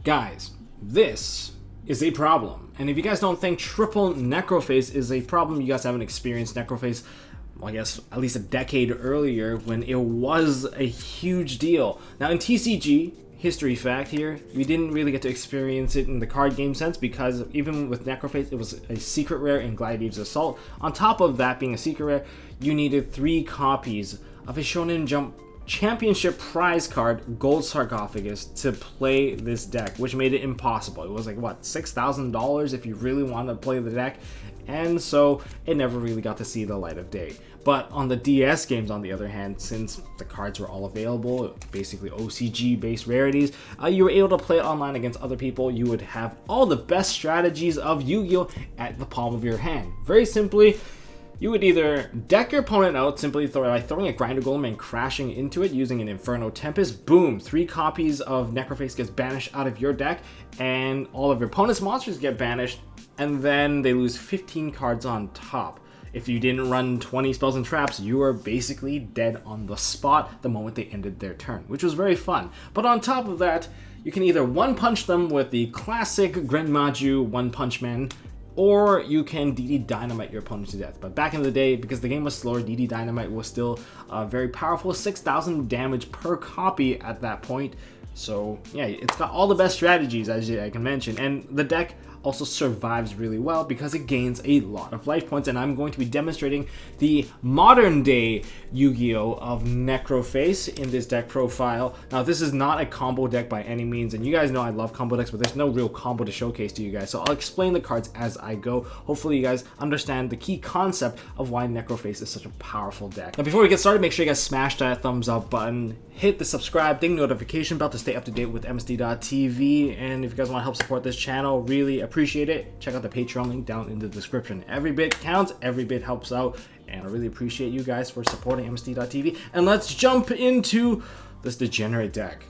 Guys, this is a problem. And if you guys don't think triple Necroface is a problem, you guys haven't experienced Necroface, well, I guess at least a decade earlier when it was a huge deal. Now in TCG, history fact here, we didn't really get to experience it in the card game sense because even with Necroface, it was a secret rare in Gladiator's Assault. On top of that being a secret rare, you needed 3 copies of a Shonen Jump Championship prize card, Gold Sarcophagus, to play this deck, which made it impossible. It was like, what, $6,000 if you really wanted to play the deck, and so it never really got to see the light of day. But on the DS games, on the other hand, since the cards were all available, basically OCG-based rarities, you were able to play it online against other people. You would have all the best strategies of Yu-Gi-Oh! At the palm of your hand. Very simply, you would either deck your opponent out simply by throwing a Grinder Golem and crashing into it using an Inferno Tempest. Boom! 3 copies of Necroface gets banished out of your deck, and all of your opponent's monsters get banished, and then they lose 15 cards on top. If you didn't run 20 spells and traps, you were basically dead on the spot the moment they ended their turn, which was very fun. But on top of that, you can either one-punch them with the classic Grenmaju One-Punch Man, or you can DD Dynamite your opponent to death. But back in the day, because the game was slower, DD Dynamite was still very powerful, 6,000 damage per copy at that point. So yeah, it's got all the best strategies, as I can mention, and the deck also survives really well because it gains a lot of life points, and I'm going to be demonstrating the modern day Yu-Gi-Oh! Of Necroface in this deck profile. Now this is not a combo deck by any means, and you guys know I love combo decks, but there's no real combo to showcase to you guys, so I'll explain the cards as I go. Hopefully you guys understand the key concept of why Necroface is such a powerful deck. Now before we get started, make sure you guys smash that thumbs up button, hit the subscribe, ding notification bell to stay up to date with MST.TV, and if you guys want to help support this channel, really appreciate it, check out the Patreon link down in the description. Every bit counts, every bit helps out, and I really appreciate you guys for supporting MST.TV. And let's jump into this degenerate deck.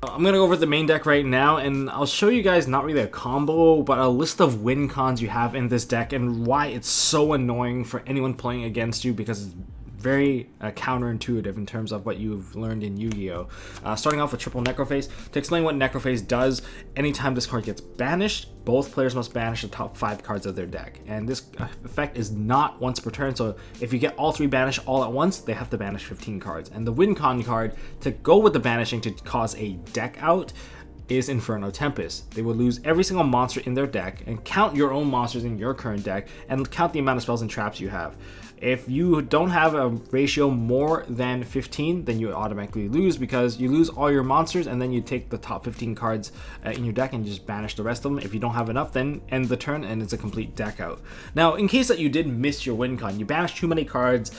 I'm gonna go over the main deck right now, and I'll show you guys not really a combo, but a list of win cons you have in this deck and why it's so annoying for anyone playing against you, because it's very counterintuitive in terms of what you've learned in Yu-Gi-Oh! Starting off with triple Necroface. To explain what Necroface does, anytime this card gets banished, both players must banish the top 5 cards of their deck. And this effect is not once per turn, so if you get all 3 banished all at once, they have to banish 15 cards. And the win con card to go with the banishing to cause a deck out is Inferno Tempest. They will lose every single monster in their deck and count your own monsters in your current deck and count the amount of spells and traps you have. If you don't have a ratio more than 15, then you automatically lose because you lose all your monsters, and then you take the top 15 cards in your deck and you just banish the rest of them. If you don't have enough, then end the turn and it's a complete deck out. Now, in case that you did miss your win con, you banished too many cards,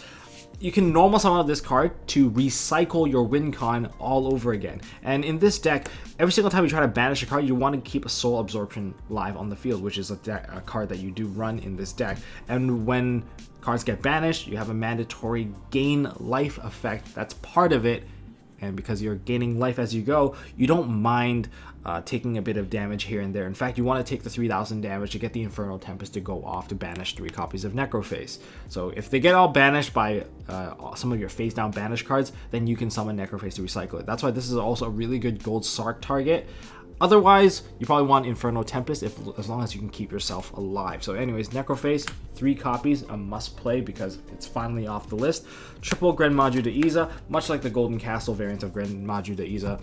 you can normal summon this card to recycle your win con all over again. And in this deck, every single time you try to banish a card, you want to keep a Soul Absorption live on the field, which is a card that you do run in this deck. And when cards get banished, you have a mandatory gain life effect. That's part of it. And because you're gaining life as you go, you don't mind taking a bit of damage here and there. In fact, you want to take the 3,000 damage to get the Inferno Tempest to go off to banish 3 copies of Necroface. So if they get all banished by some of your face down banished cards, then you can summon Necroface to recycle it. That's why this is also a really good gold Sark target. Otherwise, you probably want Inferno Tempest as long as you can keep yourself alive. So anyways, Necroface, 3 copies, a must play because it's finally off the list. Triple Grenmaju Deiza, much like the Golden Castle variant of Grenmaju Deiza.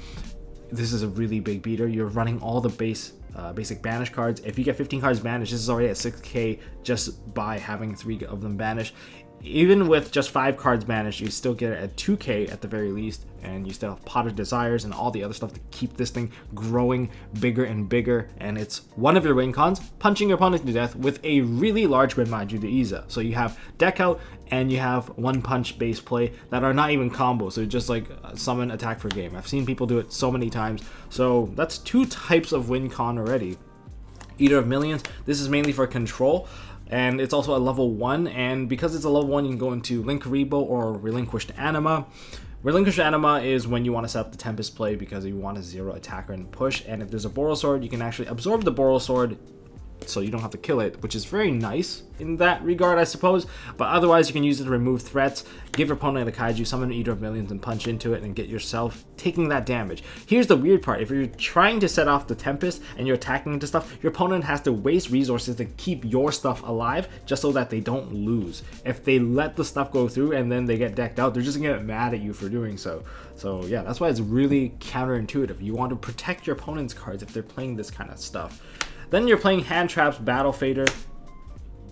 This is a really big beater. You're running all the basic banish cards. If you get 15 cards banished, this is already at 6k just by having 3 of them banished. Even with just 5 cards banished, you still get it at 2k at the very least, and you still have Pot of Desires and all the other stuff to keep this thing growing bigger and bigger. And it's one of your win cons, punching your opponent to death with a really large Grenmaju Deiza. So you have deck out and you have one punch base play that are not even combos, so just like summon, attack for game. I've seen people do it so many times. So that's 2 types of win con already. Eater of Millions, this is mainly for control. And it's also a level 1, and because it's a level 1, you can go into Linkuriboh or Relinquished Anima. Relinquished Anima is when you want to set up the Tempest play because you want a 0 attacker and push, and if there's a Boral Sword, you can actually absorb the Boral Sword so you don't have to kill it, which is very nice in that regard, I suppose. But otherwise, you can use it to remove threats, give your opponent a kaiju, summon an Eater of Millions, and punch into it and get yourself taking that damage. Here's the weird part. If you're trying to set off the Tempest and you're attacking into stuff, your opponent has to waste resources to keep your stuff alive just so that they don't lose. If they let the stuff go through and then they get decked out, they're just gonna get mad at you for doing so. So yeah, that's why it's really counterintuitive. You want to protect your opponent's cards if they're playing this kind of stuff. Then you're playing Hand Traps, Battle Fader.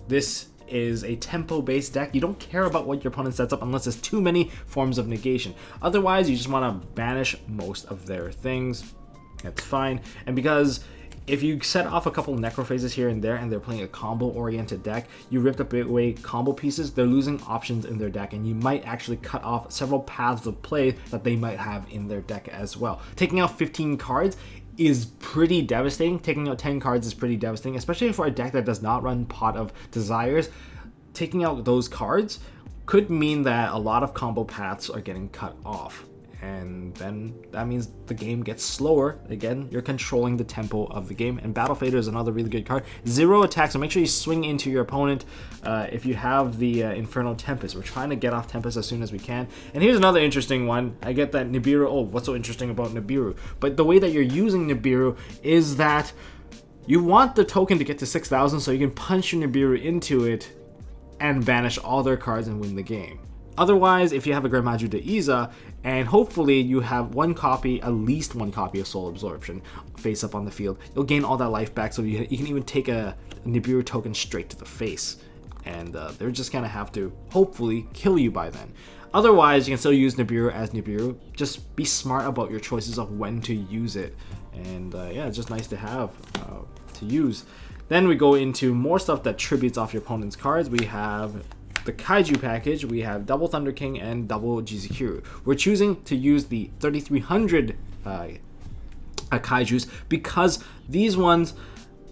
This is a tempo-based deck. You don't care about what your opponent sets up unless there's too many forms of negation. Otherwise, you just want to banish most of their things. That's fine. And because if you set off a couple Necrophases here and there and they're playing a combo-oriented deck, you ripped up away combo pieces, they're losing options in their deck, and you might actually cut off several paths of play that they might have in their deck as well. Taking out 15 cards is pretty devastating. Taking out 10 cards is pretty devastating, especially for a deck that does not run Pot of Desires. Taking out those cards could mean that a lot of combo paths are getting cut off, and then that means the game gets slower. Again, you're controlling the tempo of the game. And Battle Fader is another really good card. 0 attacks, so make sure you swing into your opponent. If you have the Inferno Tempest, we're trying to get off Tempest as soon as we can. And here's another interesting one. I get that Nibiru, oh, what's so interesting about Nibiru? But the way that you're using Nibiru is that you want the token to get to 6,000 so you can punch your Nibiru into it and banish all their cards and win the game. Otherwise, if you have a Grenmaju Deiza, and hopefully you have one copy, at least one copy of Soul Absorption face up on the field, you'll gain all that life back, so you can even take a Nibiru token straight to the face. And they're just gonna have to, hopefully, kill you by then. Otherwise, you can still use Nibiru as Nibiru. Just be smart about your choices of when to use it. And yeah, it's just nice to have, to use. Then we go into more stuff that tributes off your opponent's cards. We have the Kaiju package. We have double Thunder King and double Jizukiru. We're choosing to use the 3300 Kaijus because these ones,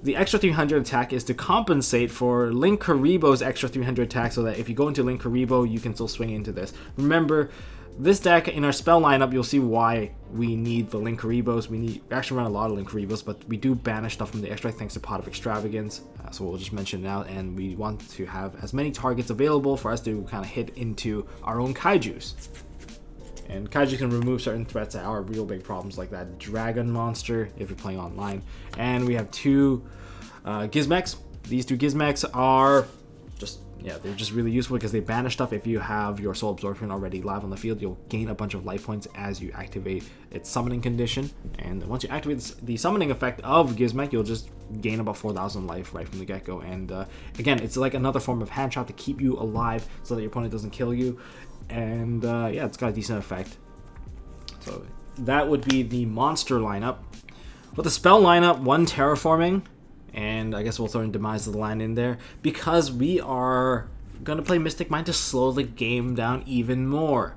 the extra 300 attack is to compensate for Link Karibo's extra 300 attack, so that if you go into Link Karibo, you can still swing into this. Remember, this deck, in our spell lineup, you'll see why we need the Link Karibos. We actually run a lot of Link Karibos, but we do banish stuff from the extra thanks to Pot of Extravagance. So we'll just mention it now, and we want to have as many targets available for us to kind of hit into our own Kaijus. And Kaiju can remove certain threats that are real big problems, like that Dragon Monster if you're playing online. And we have 2 Gizmecs. These 2 Gizmecs are just, yeah, they're just really useful because they banish stuff. If you have your Soul Absorption already live on the field, you'll gain a bunch of life points as you activate its summoning condition. And once you activate the summoning effect of Gizmek, you'll just gain about 4,000 life right from the get-go. And again, it's like another form of hand trap to keep you alive so that your opponent doesn't kill you. And yeah, it's got a decent effect. So that would be the monster lineup. With the spell lineup, 1 Terraforming. And I guess we'll throw in Demise of the Line in there because we are going to play Mystic Mind to slow the game down even more.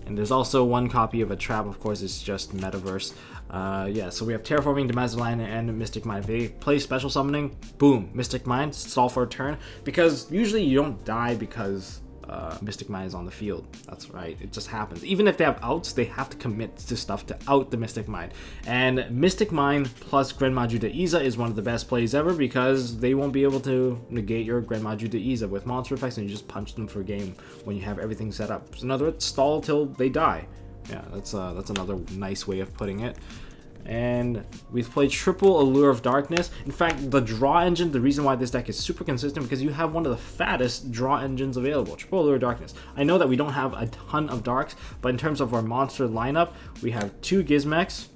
And there's also 1 copy of a trap, of course, it's just Metaverse. Yeah, so we have Terraforming, Demise of the Line, and Mystic Mind. If they play Special Summoning, boom, Mystic Mind, stall for a turn. Because usually you don't die because Mystic Mind is on the field. That's right, it just happens. Even if they have outs, they have to commit to stuff to out the Mystic Mind. And Mystic Mind plus Grenmaju Deiza is one of the best plays ever because they won't be able to negate your Grenmaju Deiza with monster effects, and you just punch them for game when you have everything set up. So in other words, stall till they die. Yeah, that's another nice way of putting it. And we've played triple Allure of Darkness. In fact, the draw engine, the reason why this deck is super consistent, because you have one of the fattest draw engines available, triple Allure of Darkness. I know that we don't have a ton of darks, but in terms of our monster lineup, we have 2 Gizmecs,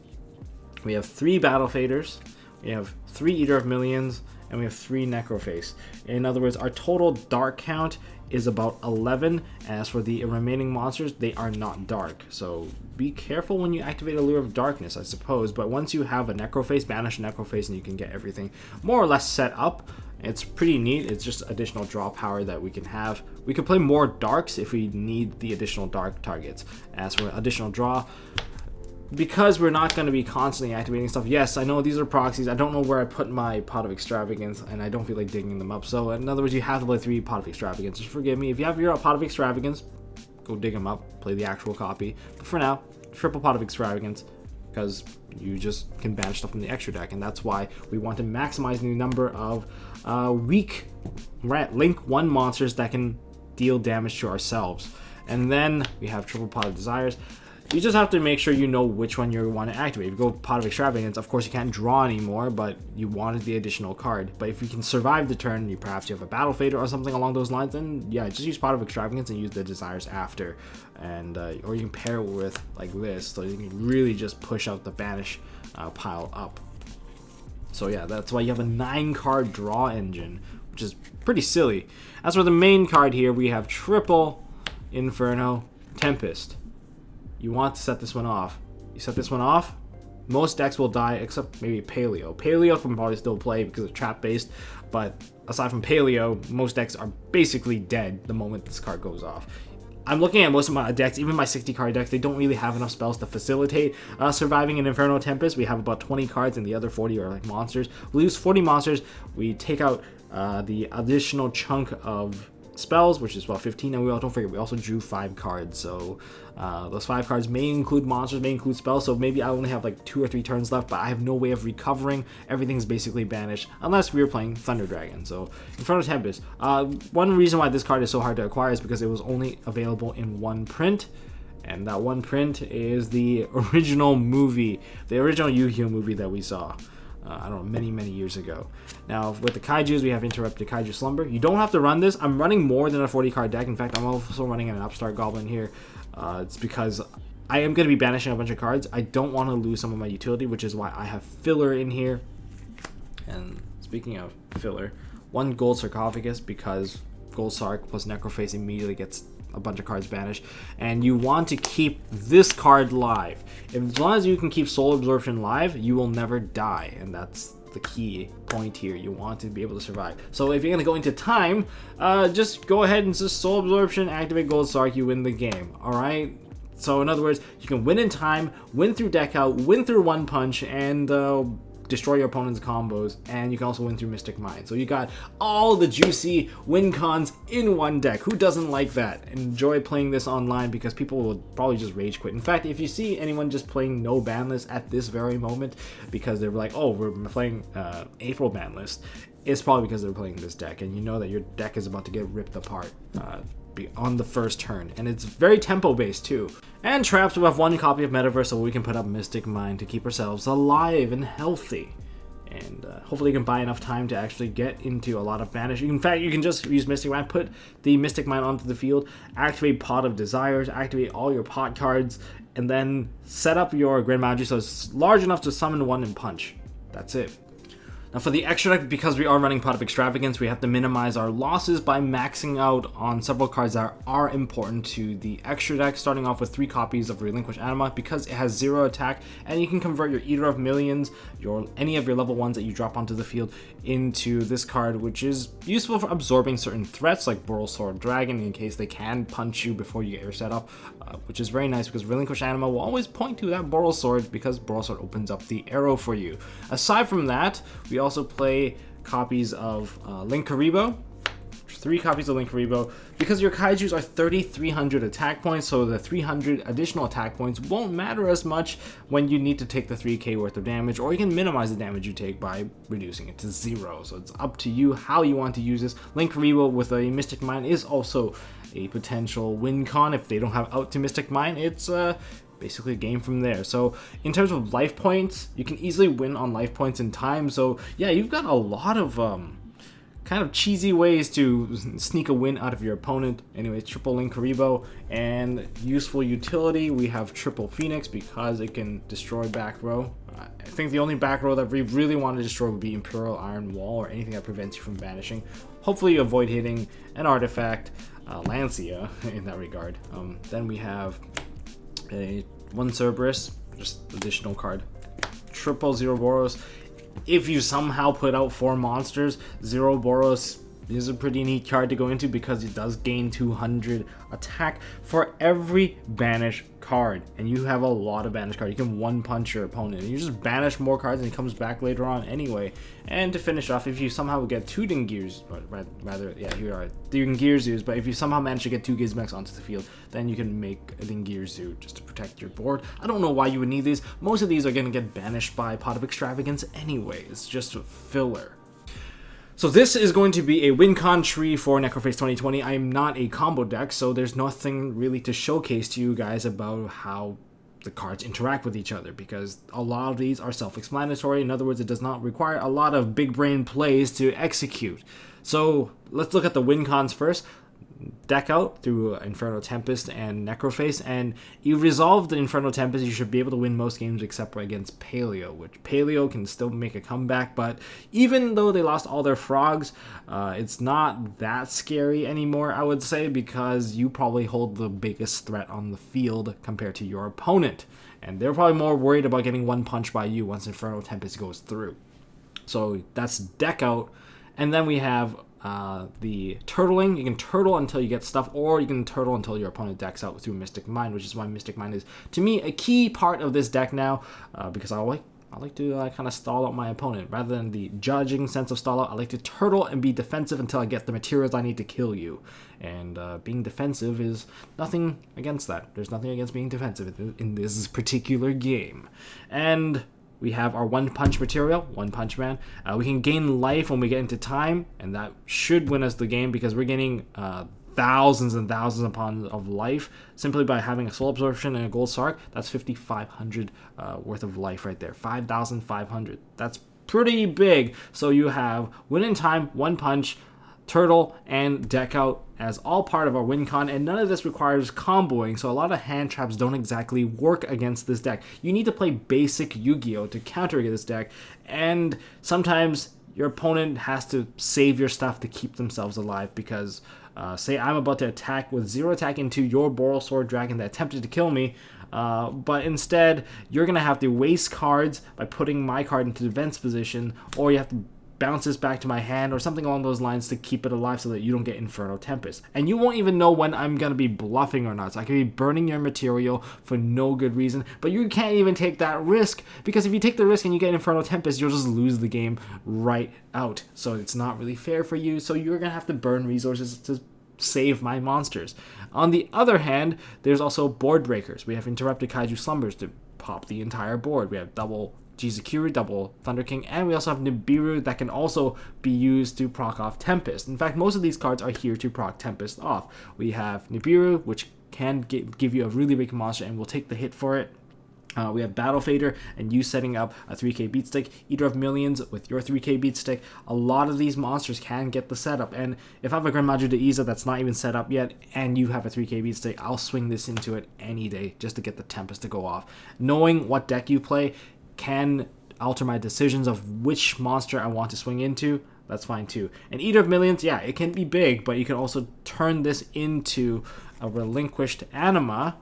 we have 3 Battle Faders, we have 3 Eater of Millions, and we have 3 Necroface. In other words, our total dark count is about 11. As for the remaining monsters, they are not dark. So be careful when you activate Allure of Darkness, I suppose. But once you have a Necroface, banish Necroface, and you can get everything more or less set up. It's pretty neat. It's just additional draw power that we can have. We could play more darks if we need the additional dark targets. As for additional draw, because we're not going to be constantly activating stuff. Yes, I know these are proxies. I don't know where I put my Pot of Extravagance, and I don't feel like digging them up. So in other words, you have to play 3 Pot of Extravagance. Just forgive me. If you have your Pot of Extravagance, go dig them up. Play the actual copy. But for now, triple Pot of Extravagance. because you just can banish stuff from the extra deck, and that's why we want to maximize the number of weak link 1 monsters that can deal damage to ourselves. And then we have triple Pot of Desires. You just have to make sure you know which one you want to activate. If you go Pot of Extravagance, of course you can't draw anymore, but you wanted the additional card. But if you can survive the turn, you perhaps you have a Battle Fader or something along those lines, then yeah, just use Pot of Extravagance and use the Desires after. And or you can pair it with like this, so you can really just push out the banish pile up. So yeah, that's why you have a 9-card draw engine, which is pretty silly. As for the main card here, we have triple Inferno Tempest. You want to set this one off. You set this one off, most decks will die except maybe Paleo. Paleo can probably still play because it's trap based, but aside from Paleo, most decks are basically dead the moment this card goes off. I'm looking at most of my decks, even my 60 card decks, they don't really have enough spells to facilitate surviving an Inferno Tempest. We have about 20 cards and the other 40 are like monsters. We lose 40 monsters, we take out the additional chunk of spells, which is about 15, and don't forget we also drew 5 cards, so those 5 cards may include monsters, may include spells, so maybe I only have like 2 or 3 turns left, but I have no way of recovering. Everything's basically banished unless we were playing Thunder Dragon. So Inferno Tempest, one reason why this card is so hard to acquire is because it was only available in 1 print, and that 1 print is the original movie, the original Yu-Gi-Oh movie that we saw. I don't know, many years ago. Now, with the Kaijus, we have Interrupted Kaiju Slumber. You don't have to run this. I'm running more than a 40-card deck. In fact, I'm also running an Upstart Goblin here. It's because I am going to be banishing a bunch of cards. I don't want to lose some of my utility, which is why I have filler in here. And speaking of filler, 1 Gold Sarcophagus, because Gold Sarc plus Necroface immediately gets a bunch of cards banished, and you want to keep this card live. As long as you can keep Soul Absorption live, you will never die, and that's the key point here. You want to be able to survive. So if you're gonna go into time, just go ahead and just Soul Absorption, activate Gold Sarc, you win the game. All right. So in other words, you can win in time, win through deck out, win through 1 punch, and destroy your opponent's combos, and you can also win through Mystic Mind. So you got all the juicy win cons in 1 deck. Who doesn't like that? Enjoy playing this online because people will probably just rage quit. In fact, if you see anyone just playing no ban list at this very moment because they're like, oh, we're playing April ban list, it's probably because they're playing this deck, and you know that your deck is about to get ripped apart on the first turn, and it's very tempo based too. And traps, we have 1 copy of Metaverse, so we can put up Mystic Mind to keep ourselves alive and healthy, and hopefully you can buy enough time to actually get into a lot of banish. In fact, you can just use Mystic Mind, put the Mystic Mind onto the field, activate Pot of Desires, activate all your pot cards, and then set up your Grand Magi so it's large enough to summon 1 and punch. That's it. Now for the extra deck, because we are running Pot of Extravagance, we have to minimize our losses by maxing out on several cards that are important to the extra deck, starting off with 3 copies of Relinquish Anima because it has 0 attack, and you can convert your Eater of Millions, any of your level 1s that you drop onto the field, into this card, which is useful for absorbing certain threats like Borrelsword Dragon in case they can punch you before you get your setup, which is very nice because Relinquish Anima will always point to that Borrelsword because Borrelsword opens up the arrow for you. Aside from that, we also play copies of Linkuriboh, 3 copies of Linkuriboh, because your Kaijus are 3,300 attack points, so the 300 additional attack points won't matter as much when you need to take the 3k worth of damage, or you can minimize the damage you take by reducing it to 0. So it's up to you how you want to use this. Linkuriboh with a Mystic Mind is also a potential win con. If they don't have out to Mystic Mind, it's basically a game from there. So in terms of life points, you can easily win on life points in time. So yeah, you've got a lot of kind of cheesy ways to sneak a win out of your opponent. Anyway, triple Linkuriboh, and useful utility, we have triple Phoenix because it can destroy back row. I think the only back row that we really want to destroy would be Imperial Iron Wall or anything that prevents you from banishing. Hopefully you avoid hitting an artifact, Lancia in that regard. Then we have a 1 Cerberus, just additional card. Triple Zero Boros. If you somehow put out 4 monsters, Zero Boros This is a pretty neat card to go into because it does gain 200 attack for every banish card, and you have a lot of banish cards. You can one punch your opponent, and you just banish more cards and he comes back later on anyway. And to finish off, if you somehow get 2 Dingirs, rather, yeah, here are Dingirzus, but if you somehow manage to get 2 Gizmex onto the field, then you can make a Dingirzu just to protect your board. I don't know why you would need these. Most of these are going to get banished by Pot of Extravagance anyway. It's just a filler. So this is going to be a win-con tree for Necroface 2020. I am not a combo deck, so there's nothing really to showcase to you guys about how the cards interact with each other, because a lot of these are self-explanatory. In other words, it does not require a lot of big brain plays to execute. So let's look at the win-cons first. Deck out through Inferno Tempest and Necroface, and you resolve the Inferno Tempest, you should be able to win most games except for against Paleo, which Paleo can still make a comeback, but even though they lost all their frogs, it's not that scary anymore, I would say, because you probably hold the biggest threat on the field compared to your opponent, and they're probably more worried about getting one punch by you once Inferno Tempest goes through. So that's deck out, and then we have the turtling. You can turtle until you get stuff, or you can turtle until your opponent decks out through Mystic Mind, which is why Mystic Mind is, to me, a key part of this deck now, because I like to kind of stall out my opponent. Rather than the judging sense of stall out, I like to turtle and be defensive until I get the materials I need to kill you. And being defensive is nothing against that. There's nothing against being defensive in this particular game. And we have our One Punch material, One Punch Man. We can gain life when we get into time, and that should win us the game because we're getting thousands and thousands of life simply by having a Soul Absorption and a Gold Sark. That's 5,500 worth of life right there. 5,500. That's pretty big. So you have Win in Time, One Punch, Turtle, and Deck Out as all part of our win con, and none of this requires comboing, so a lot of hand traps don't exactly work against this deck. You need to play basic Yu-Gi-Oh to counter this deck, and sometimes your opponent has to save your stuff to keep themselves alive, because say I'm about to attack with 0 attack into your Boral Sword Dragon that attempted to kill me, but instead you're going to have to waste cards by putting my card into defense position, or you have to bounce this back to my hand or something along those lines to keep it alive so that you don't get Inferno Tempest. And you won't even know when I'm going to be bluffing or not. So I could be burning your material for no good reason, but you can't even take that risk, because if you take the risk and you get Inferno Tempest, you'll just lose the game right out. So it's not really fair for you, so you're going to have to burn resources to save my monsters. On the other hand, there's also board breakers. We have Interrupted Kaiju Slumbers to pop the entire board. We have double Jizukiri, double Thunder King, and we also have Nibiru that can also be used to proc off Tempest. In fact, most of these cards are here to proc Tempest off. We have Nibiru, which can give you a really big monster and will take the hit for it. We have Battle Fader and you setting up a 3k beat stick, Eater of Millions with your 3k beat stick. A lot of these monsters can get the setup, and if I have a Grand Maju Deiza that's not even set up yet and you have a 3k beat stick, I'll swing this into it any day just to get the Tempest to go off. Knowing what deck you play can alter my decisions of which monster I want to swing into. That's fine too. And Eater of Millions, yeah, it can be big, but you can also turn this into a relinquished anima,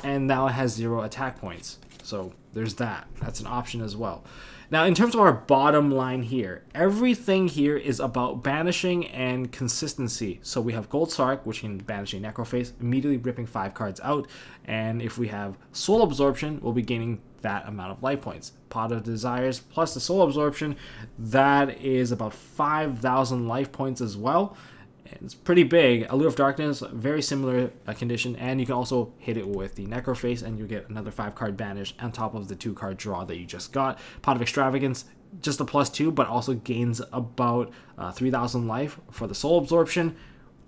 and now it has 0 attack points. So there's that. That's an option as well. Now, in terms of our bottom line here, everything here is about banishing and consistency. So we have Gold Sark, which can banish a Necroface, immediately ripping 5 cards out. And if we have Soul Absorption, we'll be gaining that amount of life points. Pot of Desires plus the Soul Absorption, that is about 5,000 life points as well. It's pretty big. Allure of Darkness, very similar condition, and you can also hit it with the Necroface and you get another 5-card banish on top of the 2-card draw that you just got. Pot of Extravagance, just a +2, but also gains about 3,000 life for the Soul Absorption.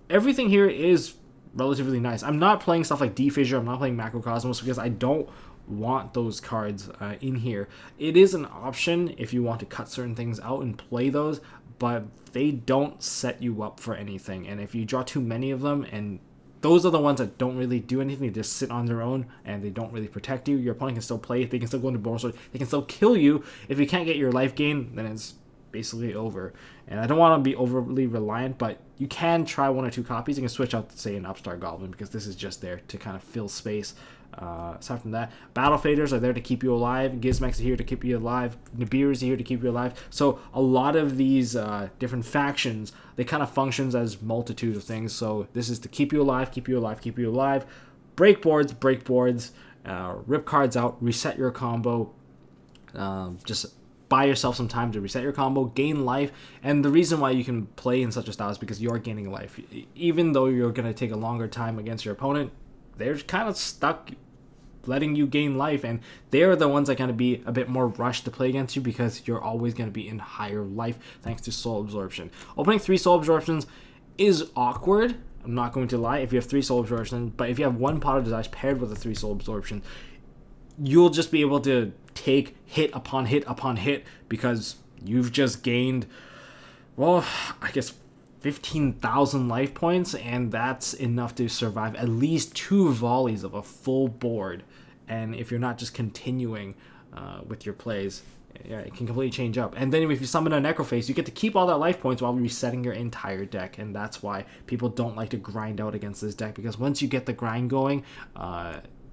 Everything here is relatively nice. I'm not playing stuff like D-Fissure, I'm not playing Macrocosmos because I don't want those cards in here. It is an option if you want to cut certain things out and play those, but they don't set you up for anything. And if you draw too many of them, and those are the ones that don't really do anything, they just sit on their own and they don't really protect you, your opponent can still play it, they can still go into Boral Sword, they can still kill you. If you can't get your life gain, then it's basically over. And I don't want to be overly reliant, but you can try 1 or 2 copies. You can switch out, say, an Upstart Goblin, because this is just there to kind of fill space. Aside from that, battle faders are there to keep you alive. Gizmex are here to keep you alive. Nibiru is here to keep you alive. So a lot of these different factions, they kind of functions as multitude of things. So this is to keep you alive, keep you alive, keep you alive. Break boards, rip cards out, reset your combo. Just buy yourself some time to reset your combo, gain life. And the reason why you can play in such a style is because you're gaining life. Even though you're going to take a longer time against your opponent, they're kind of stuck letting you gain life, and they're the ones that are going to be a bit more rushed to play against you because you're always going to be in higher life thanks to soul absorption. Opening 3 soul absorptions is awkward, I'm not going to lie, if you have 3 soul absorptions, but if you have 1 pot of desires paired with a 3 soul absorption, you'll just be able to take hit upon hit upon hit because you've just gained, well, I guess 15,000 life points, and that's enough to survive at least 2 volleys of a full board. And if you're not just continuing with your plays, yeah, it can completely change up. And then if you summon a Necroface, you get to keep all that life points while resetting your entire deck, and that's why people don't like to grind out against this deck, because once you get the grind going,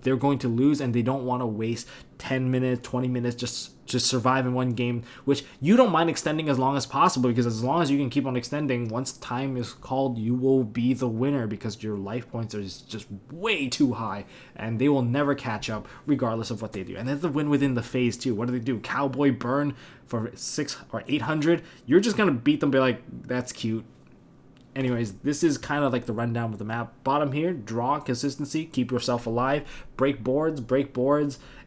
they're going to lose, and they don't want to waste 10 minutes, 20 minutes just to survive in one game, which you don't mind extending as long as possible, because as long as you can keep on extending, once time is called, you will be the winner because your life points are just way too high, and they will never catch up regardless of what they do. And that's the win within the phase too. What do they do? Cowboy burn for 600 or 800? You're just going to beat them, be like, that's cute. Anyways, this is kind of like the rundown of the map. Bottom here, draw, consistency, keep yourself alive, break boards,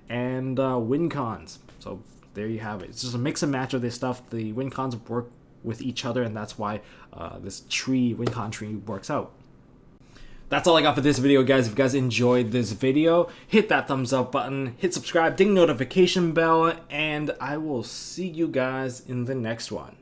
and win cons. So there you have it. It's just a mix and match of this stuff. The win cons work with each other, and that's why this win con tree works out. That's all I got for this video, guys. If you guys enjoyed this video, hit that thumbs up button, hit subscribe, ding notification bell, and I will see you guys in the next one.